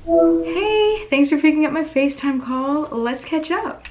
Hey, thanks for picking up my FaceTime call. Let's catch up.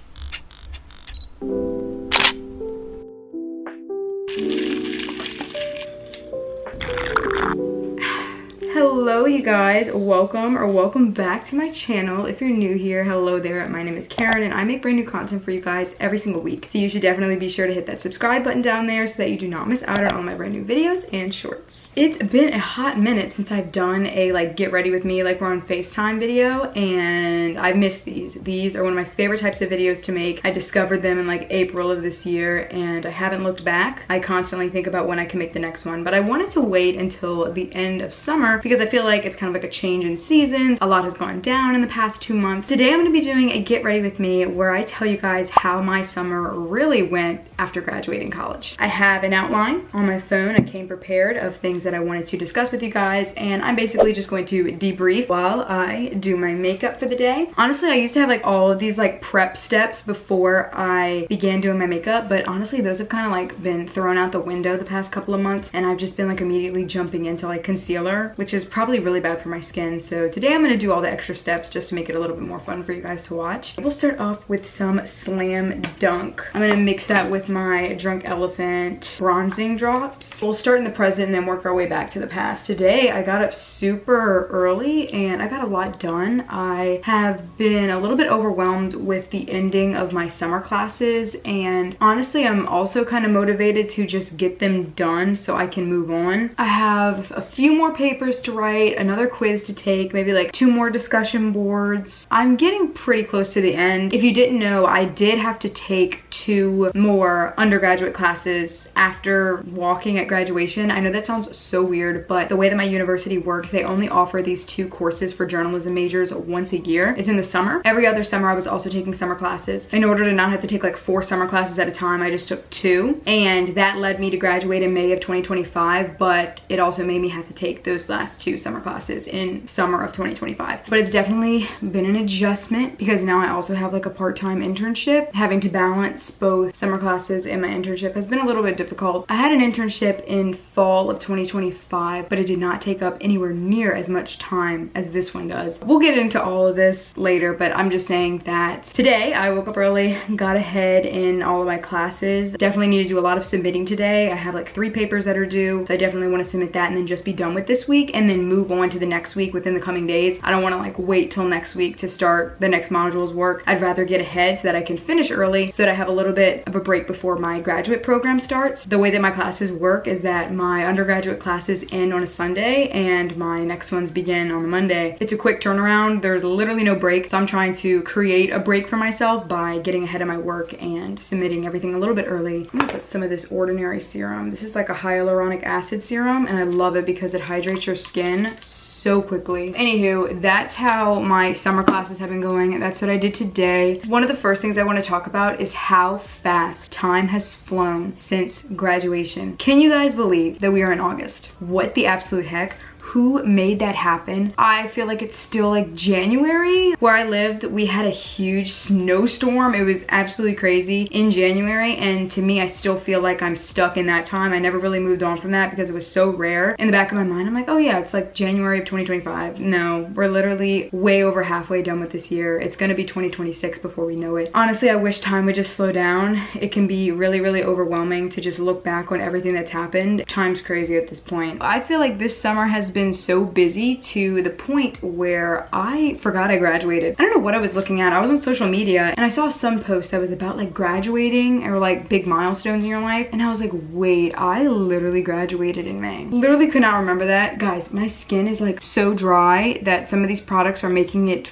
Hello you guys, welcome back to my channel. If you're new here, hello there. My name is Karen and I make brand new content for you guys every single week. So you should definitely be sure to hit that subscribe button down there so that you do not miss out on all my brand new videos and shorts. It's been a hot minute since I've done a get ready with me, we're on FaceTime video, and I've missed these. These are one of my favorite types of videos to make. I discovered them in April of this year and I haven't looked back. I constantly think about when I can make the next one, but I wanted to wait until the end of summer because I feel like it's kind of a change in seasons. A lot has gone down in the past 2 months. Today I'm going to be doing a get ready with me where I tell you guys how my summer really went after graduating college. I have an outline on my phone. I came prepared of things that I wanted to discuss with you guys, and I'm basically just going to debrief while I do my makeup for the day. Honestly, I used to have all of these prep steps before I began doing my makeup, but honestly those have kind of been thrown out the window the past couple of months, and I've just been immediately jumping into concealer, which is probably really bad for my skin. So today I'm going to do all the extra steps just to make it a little bit more fun for you guys to watch. We'll start off with some Slam Dunk. I'm going to mix that with my Drunk Elephant bronzing drops. We'll start in the present and then work our way back to the past. Today I got up super early and I got a lot done. I have been a little bit overwhelmed with the ending of my summer classes, and honestly I'm also kind of motivated to just get them done so I can move on. I have a few more papers to write, another quiz to take, maybe 2 more discussion boards. I'm getting pretty close to the end. If you didn't know, I did have to take 2 more undergraduate classes after walking at graduation. I know that sounds so weird, but the way that my university works, they only offer these 2 courses for journalism majors once a year. It's in the summer. Every other summer I was also taking summer classes. In order to not have to take 4 summer classes at a time, I just took 2, and that led me to graduate in May of 2025, but it also made me have to take those last 2 summer classes in summer of 2025. But it's definitely been an adjustment because now I also have a part-time internship. Having to balance both summer classes and my internship has been a little bit difficult. I had an internship in fall of 2025, but it did not take up anywhere near as much time as this one does. We'll get into all of this later, but I'm just saying that today I woke up early, got ahead in all of my classes. Definitely need to do a lot of submitting today. I have 3 papers that are due, so I definitely want to submit that and then just be done with this week and then move on to the next week within the coming days. I don't want to wait till next week to start the next module's work. I'd rather get ahead so that I can finish early so that I have a little bit of a break before my graduate program starts. The way that my classes work is that my undergraduate classes end on a Sunday and my next ones begin on a Monday. It's a quick turnaround. There's literally no break, so I'm trying to create a break for myself by getting ahead of my work and submitting everything a little bit early. I'm gonna put some of this Ordinary serum. This is a hyaluronic acid serum, and I love it because it hydrates your skin so quickly. Anywho, that's how my summer classes have been going. That's what I did today. One of the first things I want to talk about is how fast time has flown since graduation. Can you guys believe that we are in August? What the absolute heck? Who made that happen? I feel like it's still January. Where I lived, we had a huge snowstorm. It was absolutely crazy in January, and to me, I still feel like I'm stuck in that time. I never really moved on from that because it was so rare. In the back of my mind, I'm oh yeah, it's January of 2025. No, we're literally way over halfway done with this year. It's gonna be 2026 before we know it. Honestly, I wish time would just slow down. It can be really overwhelming to just look back on everything that's happened. Time's crazy at this point. I feel like this summer has been so busy to the point where I forgot I graduated. I don't know what I was looking at. I was on social media and I saw some post that was about graduating or big milestones in your life, and I was wait, I literally graduated in May. Literally could not remember that. Guys, my skin is so dry that some of these products are making it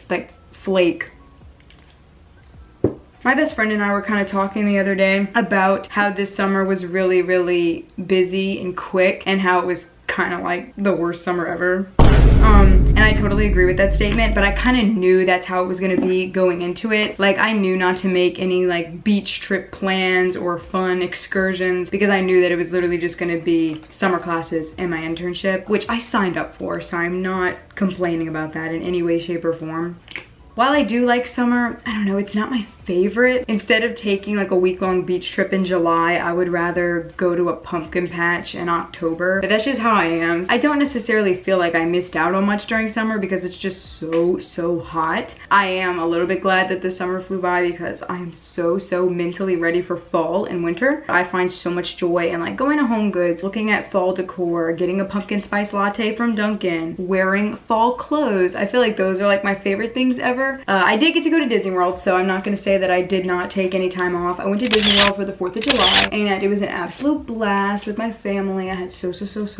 flake. My best friend and I were kind of talking the other day about how this summer was really busy and quick, and how it was kind of the worst summer ever. And I totally agree with that statement, but I kind of knew that's how it was gonna be going into it. I knew not to make any beach trip plans or fun excursions because I knew that it was literally just gonna be summer classes and my internship, which I signed up for, so I'm not complaining about that in any way, shape, or form. While I do like summer, I don't know, it's not my favorite. Instead of taking like a week-long beach trip in July, I would rather go to a pumpkin patch in October. But that's just how I am. I don't necessarily feel like I missed out on much during summer because it's just so hot. I am a little bit glad that the summer flew by because I am so mentally ready for fall and winter. I find so much joy in like going to Home Goods, looking at fall decor, getting a pumpkin spice latte from Dunkin', wearing fall clothes. I feel like those are like my favorite things ever. I did get to go to Disney World, so I'm not gonna say that I did not take any time off. I went to Disney World for the 4th of July and it was an absolute blast with my family. I had so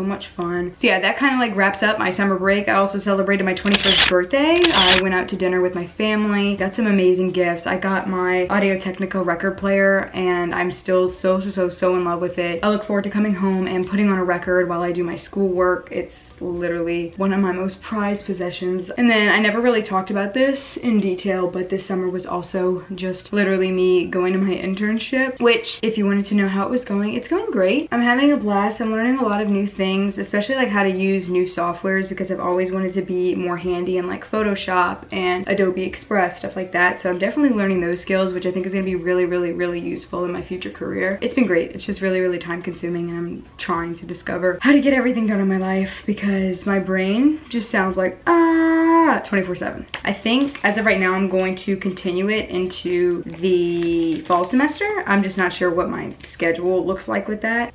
much fun. So yeah, that kind of like wraps up my summer break. I also celebrated my 21st birthday. I went out to dinner with my family, got some amazing gifts. I got my Audio-Technica record player and I'm still so in love with it. I look forward to coming home and putting on a record while I do my schoolwork. It's literally one of my most prized possessions. And then I never really talked about this in detail, but this summer was also just literally me going to my internship, which if you wanted to know how it was going, it's going great. I'm having a blast. I'm learning a lot of new things, especially like how to use new softwares because I've always wanted to be more handy in like Photoshop and Adobe Express, stuff like that. So I'm definitely learning those skills, which I think is gonna be really useful in my future career. It's been great. It's just really time consuming and I'm trying to discover how to get everything done in my life because my brain just sounds like 24/7. I think as of right now, I'm going to continue it into the fall semester. I'm just not sure what my schedule looks like with that.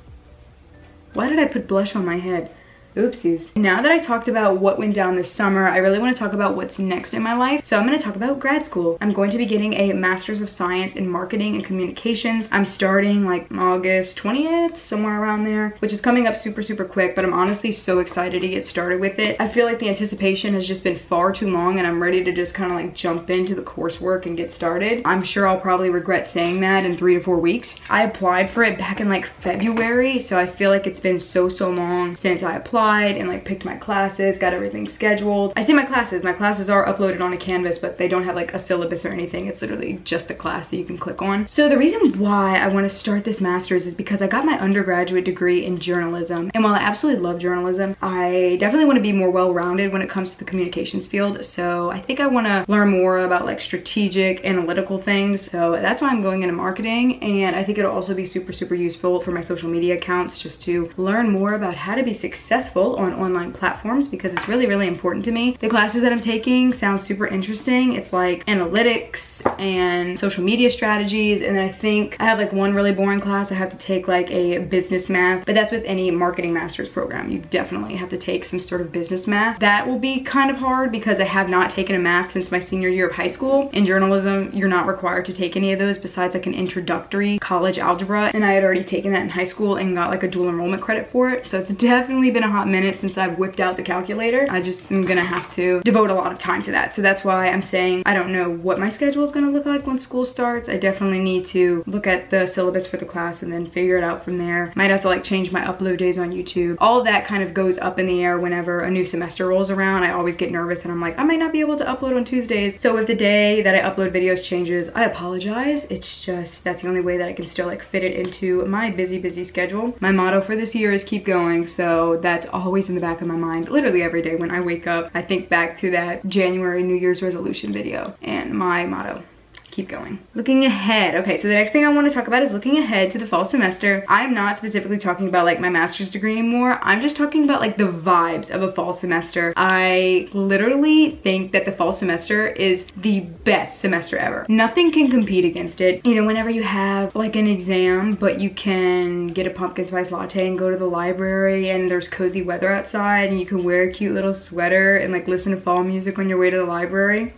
Why did I put blush on my head? Oopsies. Now that I talked about what went down this summer, I really want to talk about what's next in my life. So I'm going to talk about grad school. I'm going to be getting a Master's of Science in Marketing and Communications. I'm starting like August 20th, somewhere around there, which is coming up super quick, but I'm honestly so excited to get started with it. I feel like the anticipation has just been far too long and I'm ready to just kind of like jump into the coursework and get started. I'm sure I'll probably regret saying that in 3 to 4 weeks. I applied for it back in like February, so I feel like it's been so long since I applied and like picked my classes, got everything scheduled. I see my classes are uploaded on a Canvas, but they don't have like a syllabus or anything. It's literally just a class that you can click on. So the reason why I want to start this master's is because I got my undergraduate degree in journalism. And while I absolutely love journalism, I definitely want to be more well-rounded when it comes to the communications field. So I think I want to learn more about like strategic, analytical things. So that's why I'm going into marketing. And I think it'll also be super useful for my social media accounts just to learn more about how to be successful on online platforms because it's really important to me. The classes that I'm taking sound super interesting. It's like analytics and social media strategies, and then I think I have like one really boring class. I have to take like a business math, but that's with any marketing master's program. You definitely have to take some sort of business math. That will be kind of hard because I have not taken a math since my senior year of high school. In journalism, you're not required to take any of those besides like an introductory college algebra, and I had already taken that in high school and got like a dual enrollment credit for it. So it's definitely been a hot minute since I've whipped out the calculator. I just am gonna have to devote a lot of time to that. So that's why I'm saying I don't know what my schedule is gonna look like when school starts. I definitely need to look at the syllabus for the class and then figure it out from there. Might have to like change my upload days on YouTube. All of that kind of goes up in the air whenever a new semester rolls around. I always get nervous and I'm like, I might not be able to upload on Tuesdays. So if the day that I upload videos changes, I apologize. It's just, that's the only way that I can still like fit it into my busy schedule. My motto for this year is keep going. So that's always in the back of my mind. Literally every day when I wake up, I think back to that January New Year's resolution video and my motto. Keep going. Looking ahead. Okay, so the next thing I want to talk about is looking ahead to the fall semester. I'm not specifically talking about like my master's degree anymore. I'm just talking about like the vibes of a fall semester. I literally think that the fall semester is the best semester ever. Nothing can compete against it. You know, whenever you have like an exam, but you can get a pumpkin spice latte and go to the library and there's cozy weather outside and you can wear a cute little sweater and like listen to fall music on your way to the library.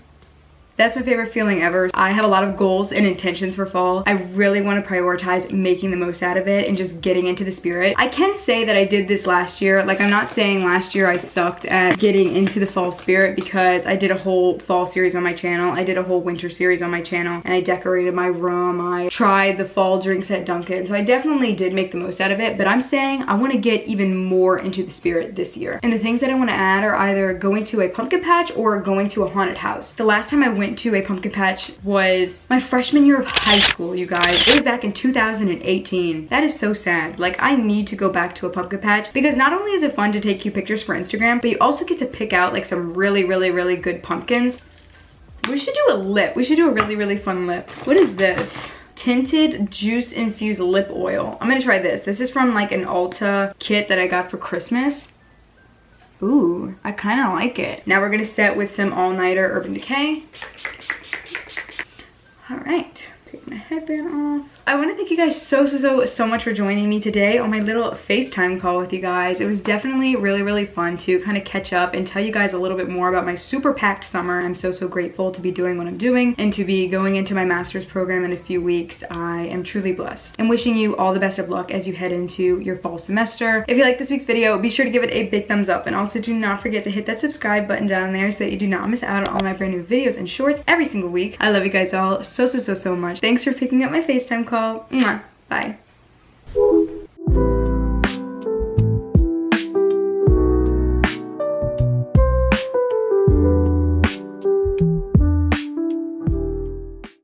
That's my favorite feeling ever. I have a lot of goals and intentions for fall. I really want to prioritize making the most out of it and just getting into the spirit. I can say that I did this last year. Like, I'm not saying last year I sucked at getting into the fall spirit because I did a whole fall series on my channel. I did a whole winter series on my channel and I decorated my room. I tried the fall drinks at Dunkin'. So I definitely did make the most out of it, but I'm saying I want to get even more into the spirit this year. And the things that I want to add are either going to a pumpkin patch or going to a haunted house. The last time I went to a pumpkin patch was my freshman year of high school, you guys. It was back in 2018. That is so sad. Like, I need to go back to a pumpkin patch because not only is it fun to take cute pictures for Instagram, but you also get to pick out like some really good pumpkins. We should do a lip. We should do a really, really fun lip. What is this? Tinted juice infused lip oil. I'm gonna try this. This is from like an Ulta kit that I got for Christmas. Ooh, I kind of like it. Now we're gonna set with some All Nighter Urban Decay. All right, take my headband off. I want to thank you guys so much for joining me today on my little FaceTime call with you guys. It was definitely really fun to kind of catch up and tell you guys a little bit more about my super packed summer. I'm so grateful to be doing what I'm doing and to be going into my master's program in a few weeks. I am truly blessed. I'm wishing you all the best of luck as you head into your fall semester. If you like this week's video, be sure to give it a big thumbs up, and also do not forget to hit that subscribe button down there so that you do not miss out on all my brand new videos and shorts every single week. I love you guys all so much. Thanks for picking up my FaceTime call. Mwah. Bye.